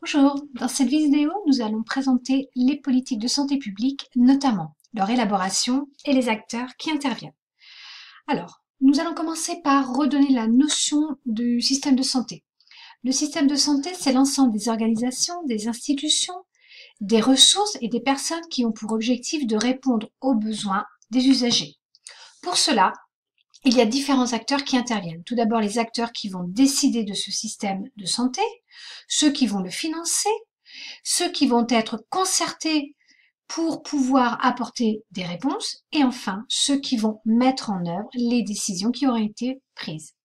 Bonjour, dans cette vidéo, nous allons présenter les politiques de santé publique, notamment leur élaboration et les acteurs qui interviennent. Alors, nous allons commencer par redonner la notion du système de santé. Le système de santé, c'est l'ensemble des organisations, des institutions, des ressources et des personnes qui ont pour objectif de répondre aux besoins des usagers. Pour cela, il y a différents acteurs qui interviennent. Tout d'abord, les acteurs qui vont décider de ce système de santé, ceux qui vont le financer, ceux qui vont être concertés pour pouvoir apporter des réponses, et enfin ceux qui vont mettre en œuvre les décisions qui auraient été prises.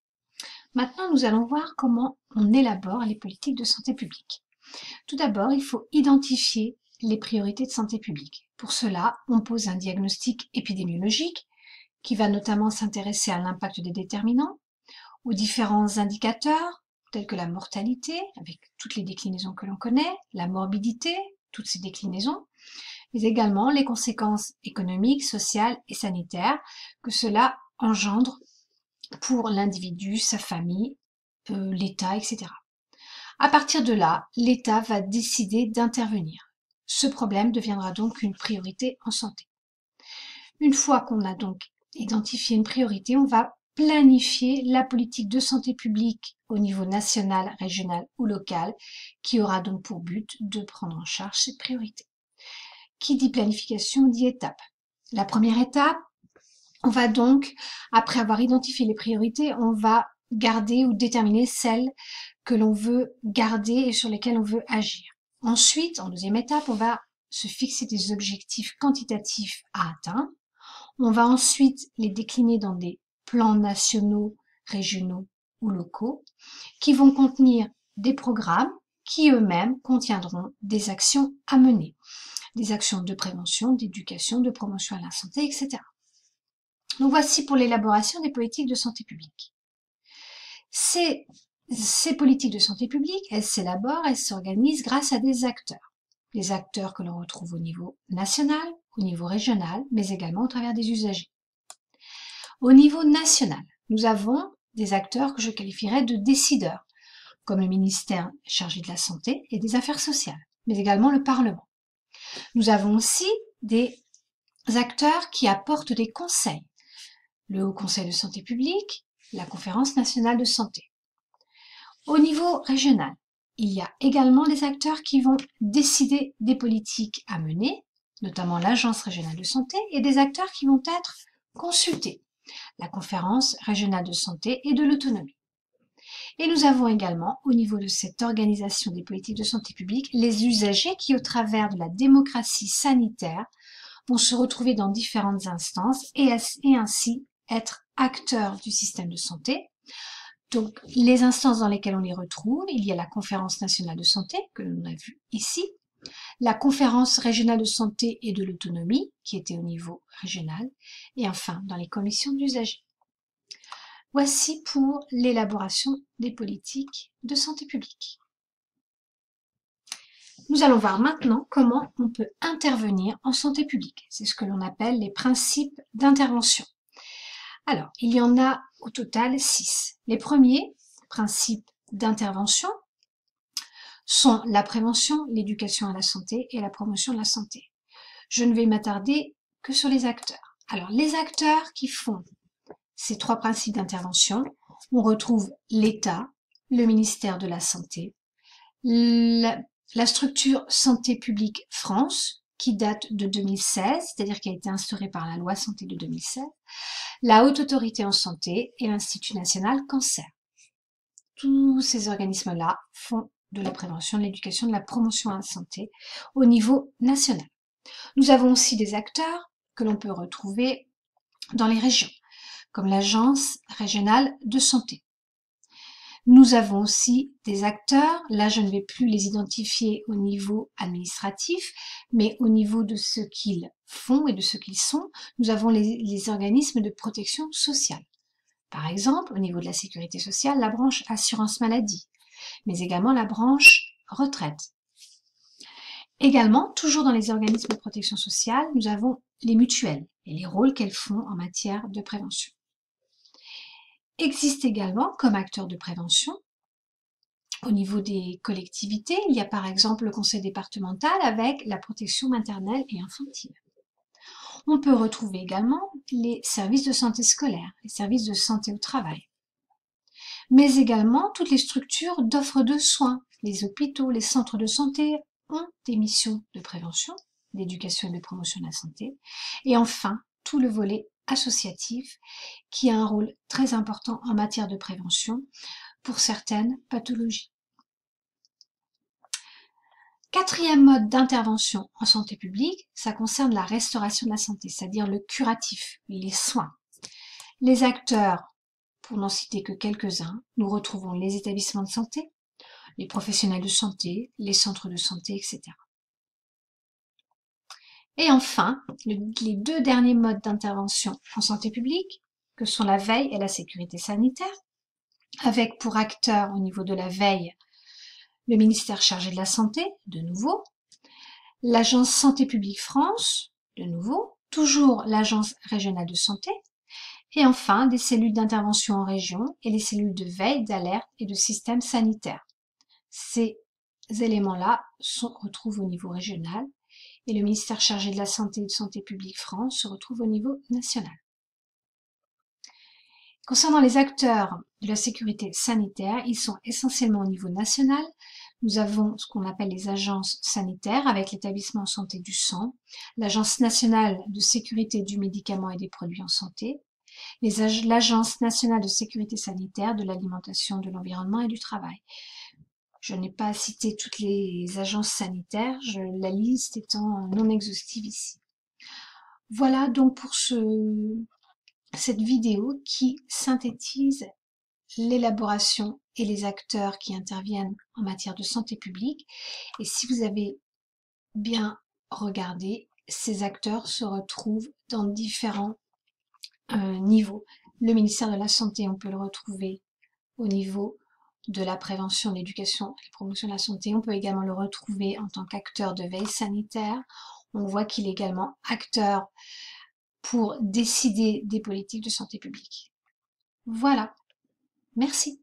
Maintenant, nous allons voir comment on élabore les politiques de santé publique. Tout d'abord, il faut identifier les priorités de santé publique. Pour cela, on pose un diagnostic épidémiologique qui va notamment s'intéresser à l'impact des déterminants, aux différents indicateurs tels que la mortalité, avec toutes les déclinaisons que l'on connaît, la morbidité, toutes ces déclinaisons, mais également les conséquences économiques, sociales et sanitaires que cela engendre pour l'individu, sa famille, l'État, etc. À partir de là, l'État va décider d'intervenir. Ce problème deviendra donc une priorité en santé. Une fois qu'on a donc identifié une priorité, on va planifier la politique de santé publique au niveau national, régional ou local, qui aura donc pour but de prendre en charge cette priorité. Qui dit planification dit étape. La première étape, on va donc, après avoir identifié les priorités, on va garder ou déterminer celles que l'on veut garder et sur lesquelles on veut agir. Ensuite, en deuxième étape, on va se fixer des objectifs quantitatifs à atteindre. On va ensuite les décliner dans des plans nationaux, régionaux ou locaux qui vont contenir des programmes qui eux-mêmes contiendront des actions à mener, des actions de prévention, d'éducation, de promotion à la santé, etc. Donc voici pour l'élaboration des politiques de santé publique. Ces politiques de santé publique, elles s'élaborent, elles s'organisent grâce à des acteurs que l'on retrouve au niveau national, au niveau régional, mais également au travers des usagers. Au niveau national, nous avons des acteurs que je qualifierais de décideurs, comme le ministère chargé de la Santé et des Affaires sociales, mais également le Parlement. Nous avons aussi des acteurs qui apportent des conseils, le Haut Conseil de santé publique, la Conférence nationale de santé. Au niveau régional, il y a également des acteurs qui vont décider des politiques à mener, notamment l'Agence régionale de santé, et des acteurs qui vont être consultés, la Conférence régionale de santé et de l'autonomie. Et nous avons également, au niveau de cette organisation des politiques de santé publique, les usagers qui, au travers de la démocratie sanitaire, vont se retrouver dans différentes instances et ainsi être acteurs du système de santé. Donc, les instances dans lesquelles on les retrouve, il y a la Conférence nationale de santé, que l'on a vu ici, la Conférence régionale de santé et de l'autonomie, qui était au niveau régional, et enfin dans les commissions d'usagers. Voici pour l'élaboration des politiques de santé publique. Nous allons voir maintenant comment on peut intervenir en santé publique. C'est ce que l'on appelle les principes d'intervention. Alors, il y en a au total 6. Les premiers principes d'intervention sont la prévention, l'éducation à la santé et la promotion de la santé. Je ne vais m'attarder que sur les acteurs. Alors, les acteurs qui font ces 3 principes d'intervention, on retrouve l'État, le ministère de la Santé, la structure Santé publique France, qui date de 2016, c'est-à-dire qui a été instaurée par la loi Santé de 2016, la Haute Autorité en Santé et l'Institut National Cancer. Tous ces organismes-là font de la prévention, de l'éducation, de la promotion à la santé au niveau national. Nous avons aussi des acteurs que l'on peut retrouver dans les régions, comme l'Agence régionale de santé. Nous avons aussi des acteurs, là je ne vais plus les identifier au niveau administratif, mais au niveau de ce qu'ils font et de ce qu'ils sont, nous avons les organismes de protection sociale. Par exemple, au niveau de la sécurité sociale, la branche assurance maladie, mais également la branche retraite. Également, toujours dans les organismes de protection sociale, nous avons les mutuelles et les rôles qu'elles font en matière de prévention. Existent également, comme acteurs de prévention, Au niveau des collectivités, il y a par exemple le conseil départemental avec la protection maternelle et infantile. On peut retrouver également les services de santé scolaire, les services de santé au travail, mais également toutes les structures d'offres de soins. Les hôpitaux, les centres de santé ont des missions de prévention, d'éducation et de promotion de la santé. Et enfin, tout le volet associatif qui a un rôle très important en matière de prévention pour certaines pathologies. Quatrième mode d'intervention en santé publique, ça concerne la restauration de la santé, c'est-à-dire le curatif, les soins. Les acteurs, pour n'en citer que quelques-uns, nous retrouvons les établissements de santé, les professionnels de santé, les centres de santé, etc. Et enfin, les deux derniers modes d'intervention en santé publique, que sont la veille et la sécurité sanitaire, avec pour acteurs au niveau de la veille le ministère chargé de la santé, de nouveau, l'agence Santé publique France, de nouveau, toujours l'agence régionale de santé, et enfin des cellules d'intervention en région et les cellules de veille, d'alerte et de système sanitaire. Ces éléments-là se retrouvent au niveau régional et le ministère chargé de la Santé et de Santé publique France se retrouve au niveau national. Concernant les acteurs de la sécurité sanitaire, ils sont essentiellement au niveau national. Nous avons ce qu'on appelle les agences sanitaires avec l'établissement en santé du sang, l'Agence nationale de sécurité du médicament et des produits en santé, l'Agence nationale de sécurité sanitaire de l'alimentation, de l'environnement et du travail. Je n'ai pas cité toutes les agences sanitaires, la liste étant non exhaustive ici. Voilà donc pour cette vidéo qui synthétise l'élaboration et les acteurs qui interviennent en matière de santé publique. Et si vous avez bien regardé, ces acteurs se retrouvent dans différents niveaux. Le ministère de la Santé, on peut le retrouver au niveau de la prévention, de l'éducation et de la promotion de la santé. On peut également le retrouver en tant qu'acteur de veille sanitaire. On voit qu'il est également acteur pour décider des politiques de santé publique. Voilà, merci.